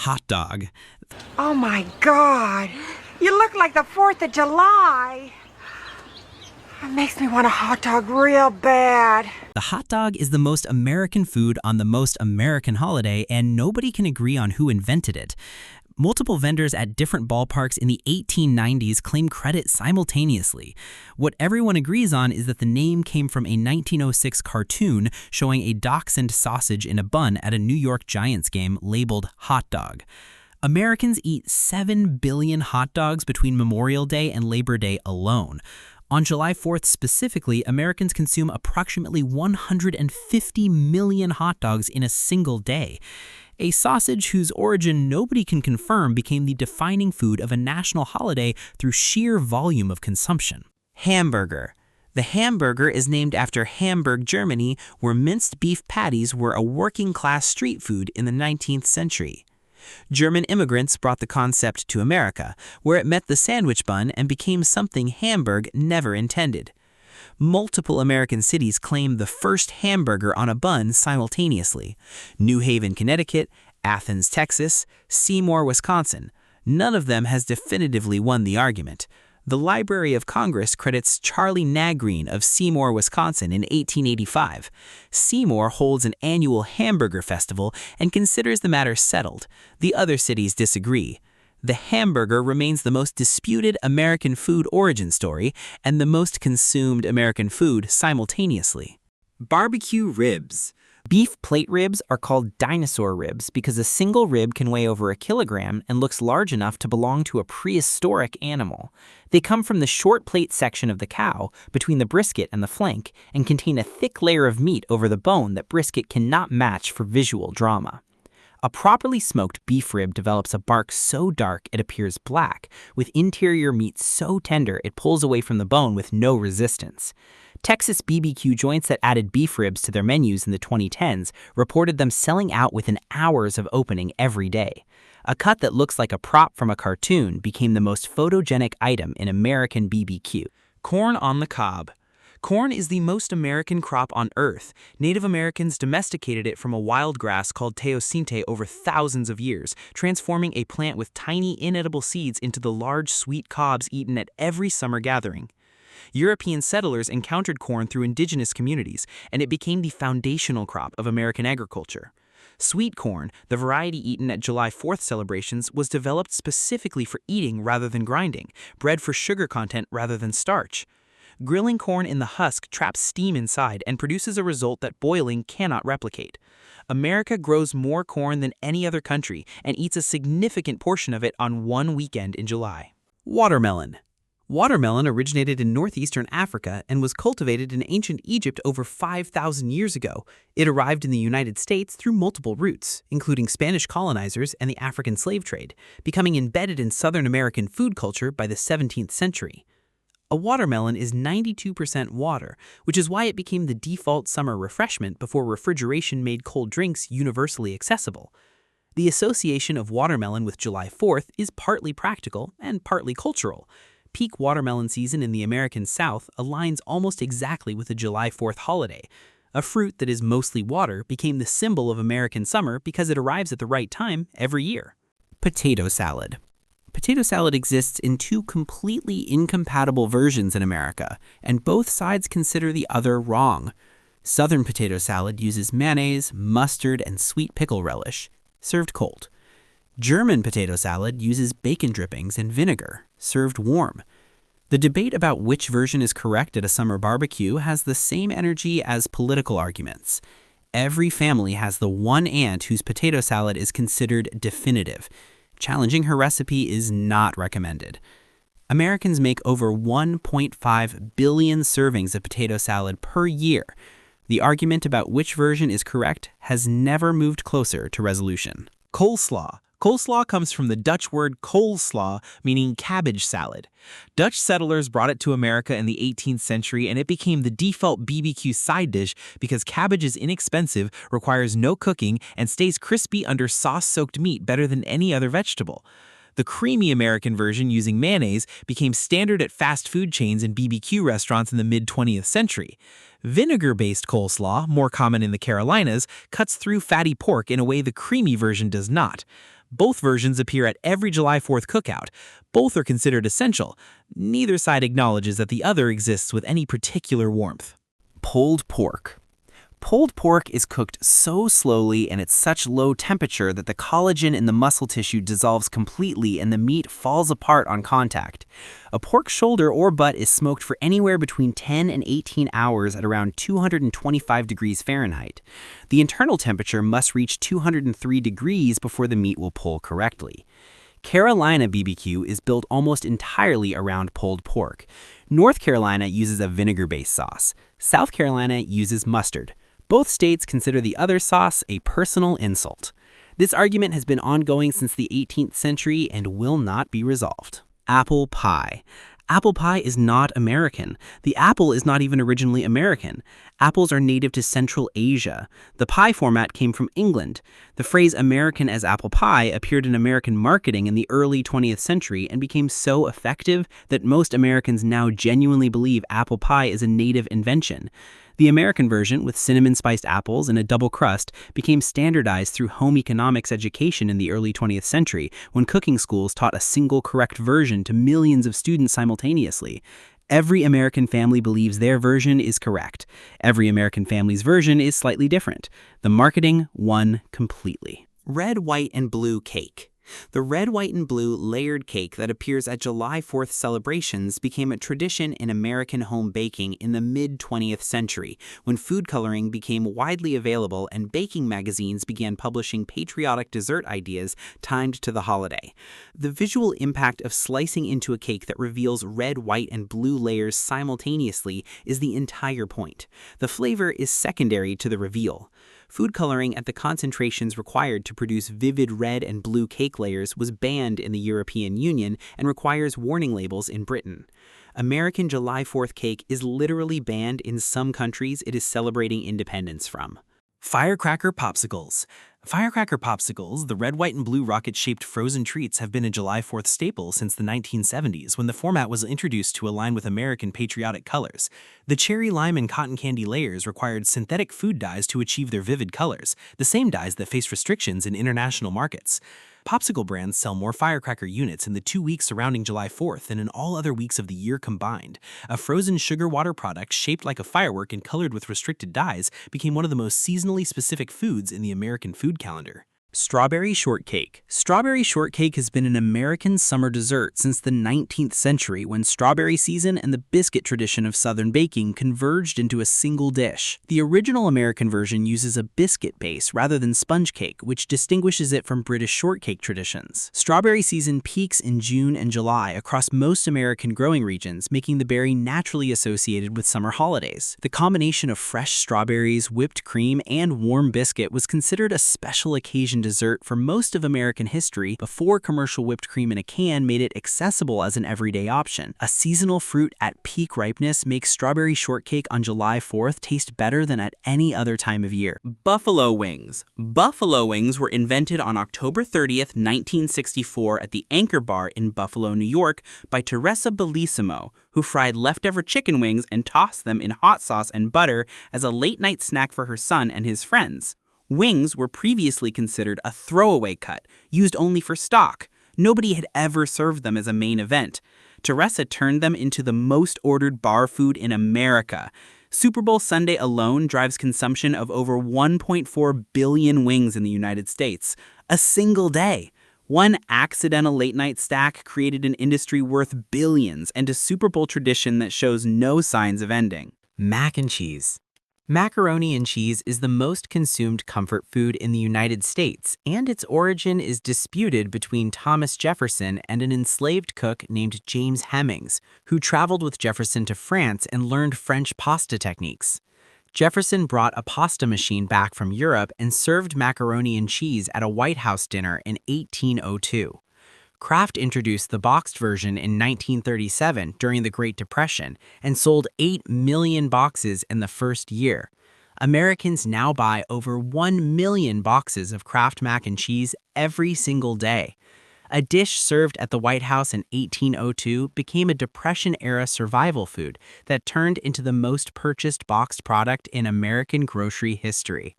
hot dog. Oh my God, you look like the 4th of July. It makes me want a hot dog real bad. The hot dog is the most American food on the most American holiday, and nobody can agree on who invented it. Multiple vendors at different ballparks in the 1890s claim credit simultaneously. What everyone agrees on is that the name came from a 1906 cartoon showing a dachshund sausage in a bun at a New York Giants game labeled hot dog. Americans eat 7 billion hot dogs between Memorial Day and Labor Day alone. On July 4th specifically, Americans consume approximately 150 million hot dogs in a single day. A sausage whose origin nobody can confirm became the defining food of a national holiday through sheer volume of consumption. Hamburger. The Hamburger is named after Hamburg, Germany, where minced beef patties were a working-class street food in the 19th century. German immigrants brought the concept to America, where it met the sandwich bun and became something Hamburg never intended. Multiple American cities claim the first hamburger on a bun simultaneously. New Haven, Connecticut, Athens, Texas, Seymour, Wisconsin. None of them has definitively won the argument. The Library of Congress credits Charlie Nagreen of Seymour, Wisconsin in 1885. Seymour holds an annual hamburger festival and considers the matter settled. The other cities disagree. The hamburger remains the most disputed American food origin story and the most consumed American food simultaneously. BBQ Ribs. Beef plate ribs are called dinosaur ribs because a single rib can weigh over 1 kilogram and looks large enough to belong to a prehistoric animal. They come from the short plate section of the cow, between the brisket and the flank, and contain a thick layer of meat over the bone that brisket cannot match for visual drama. A properly smoked beef rib develops a bark so dark it appears black, with interior meat so tender it pulls away from the bone with no resistance. Texas BBQ joints that added beef ribs to their menus in the 2010s reported them selling out within hours of opening every day. A cut that looks like a prop from a cartoon became the most photogenic item in American BBQ. Corn on the cob. Corn is the most American crop on Earth. Native Americans domesticated it from a wild grass called teosinte over thousands of years, transforming a plant with tiny inedible seeds into the large sweet cobs eaten at every summer gathering. European settlers encountered corn through indigenous communities, and it became the foundational crop of American agriculture. Sweet corn, the variety eaten at July 4th celebrations, was developed specifically for eating rather than grinding, bred for sugar content rather than starch. Grilling corn in the husk traps steam inside and produces a result that boiling cannot replicate. America grows more corn than any other country and eats a significant portion of it on one weekend in July. Watermelon. Watermelon originated in northeastern Africa and was cultivated in ancient Egypt over 5,000 years ago. It arrived in the United States through multiple routes, including Spanish colonizers and the African slave trade, becoming embedded in Southern American food culture by the 17th century. A watermelon is 92% water, which is why it became the default summer refreshment before refrigeration made cold drinks universally accessible. The association of watermelon with July 4th is partly practical and partly cultural. Peak watermelon season in the American South aligns almost exactly with the July 4th holiday. A fruit that is mostly water became the symbol of American summer because it arrives at the right time every year. Potato salad. Potato salad exists in two completely incompatible versions in America, and both sides consider the other wrong. Southern potato salad uses mayonnaise, mustard, and sweet pickle relish, served cold. German potato salad uses bacon drippings and vinegar, served warm. The debate about which version is correct at a summer barbecue has the same energy as political arguments. Every family has the one aunt whose potato salad is considered definitive. Challenging her recipe is not recommended. Americans make over 1.5 billion servings of potato salad per year. The argument about which version is correct has never moved closer to resolution. Coleslaw. Coleslaw comes from the Dutch word koolslaw, meaning cabbage salad. Dutch settlers brought it to America in the 18th century, and it became the default BBQ side dish because cabbage is inexpensive, requires no cooking, and stays crispy under sauce-soaked meat better than any other vegetable. The creamy American version using mayonnaise became standard at fast food chains and BBQ restaurants in the mid-20th century. Vinegar-based coleslaw, more common in the Carolinas, cuts through fatty pork in a way the creamy version does not. Both versions appear at every July 4th cookout. Both are considered essential. Neither side acknowledges that the other exists with any particular warmth. Pulled pork. Pulled pork is cooked so slowly and at such low temperature that the collagen in the muscle tissue dissolves completely and the meat falls apart on contact. A pork shoulder or butt is smoked for anywhere between 10 and 18 hours at around 225 degrees Fahrenheit. The internal temperature must reach 203 degrees before the meat will pull correctly. Carolina BBQ is built almost entirely around pulled pork. North Carolina uses a vinegar-based sauce. South Carolina uses mustard. Both states consider the other sauce a personal insult. This argument has been ongoing since the 18th century and will not be resolved. Apple pie. Apple pie is not American. The apple is not even originally American. Apples are native to Central Asia. The pie format came from England. The phrase American as apple pie appeared in American marketing in the early 20th century and became so effective that most Americans now genuinely believe apple pie is a native invention. The American version, with cinnamon-spiced apples and a double crust, became standardized through home economics education in the early 20th century, when cooking schools taught a single correct version to millions of students simultaneously. Every American family believes their version is correct. Every American family's version is slightly different. The marketing won completely. Red, white, and blue cake. The red, white, and blue layered cake that appears at July 4th celebrations became a tradition in American home baking in the mid-20th century, when food coloring became widely available and baking magazines began publishing patriotic dessert ideas timed to the holiday. The visual impact of slicing into a cake that reveals red, white, and blue layers simultaneously is the entire point. The flavor is secondary to the reveal. Food coloring at the concentrations required to produce vivid red and blue cake layers was banned in the European Union and requires warning labels in Britain. American July 4th cake is literally banned in some countries it is celebrating independence from. Firecracker popsicles. Firecracker popsicles, the red, white, and blue rocket-shaped frozen treats, have been a July 4th staple since the 1970s, when the format was introduced to align with American patriotic colors. The cherry, lime, and cotton candy layers required synthetic food dyes to achieve their vivid colors, the same dyes that face restrictions in international markets. Popsicle brands sell more firecracker units in the 2 weeks surrounding July 4th than in all other weeks of the year combined. A frozen sugar water product shaped like a firework and colored with restricted dyes became one of the most seasonally specific foods in the American food calendar. Strawberry shortcake. Strawberry shortcake has been an American summer dessert since the 19th century, when strawberry season and the biscuit tradition of Southern baking converged into a single dish. The original American version uses a biscuit base rather than sponge cake, which distinguishes it from British shortcake traditions. Strawberry season peaks in June and July across most American growing regions, making the berry naturally associated with summer holidays. The combination of fresh strawberries, whipped cream, and warm biscuit was considered a special occasion dessert for most of American history before commercial whipped cream in a can made it accessible as an everyday option. A seasonal fruit at peak ripeness makes strawberry shortcake on July 4th taste better than at any other time of year. Buffalo wings. Buffalo wings were invented on October 30th, 1964 at the Anchor Bar in Buffalo, New York by Teresa Bellissimo, who fried leftover chicken wings and tossed them in hot sauce and butter as a late-night snack for her son and his friends. Wings were previously considered a throwaway cut, used only for stock. Nobody had ever served them as a main event. Teresa turned them into the most ordered bar food in America. Super Bowl Sunday alone drives consumption of over 1.4 billion wings in the United States. A single day. One accidental late-night stack created an industry worth billions and a Super Bowl tradition that shows no signs of ending. Mac and cheese. Macaroni and cheese is the most consumed comfort food in the United States, and its origin is disputed between Thomas Jefferson and an enslaved cook named James Hemings, who traveled with Jefferson to France and learned French pasta techniques. Jefferson brought a pasta machine back from Europe and served macaroni and cheese at a White House dinner in 1802. Kraft introduced the boxed version in 1937 during the Great Depression and sold 8 million boxes in the first year. Americans now buy over 1 million boxes of Kraft mac and cheese every single day. A dish served at the White House in 1802 became a Depression-era survival food that turned into the most purchased boxed product in American grocery history.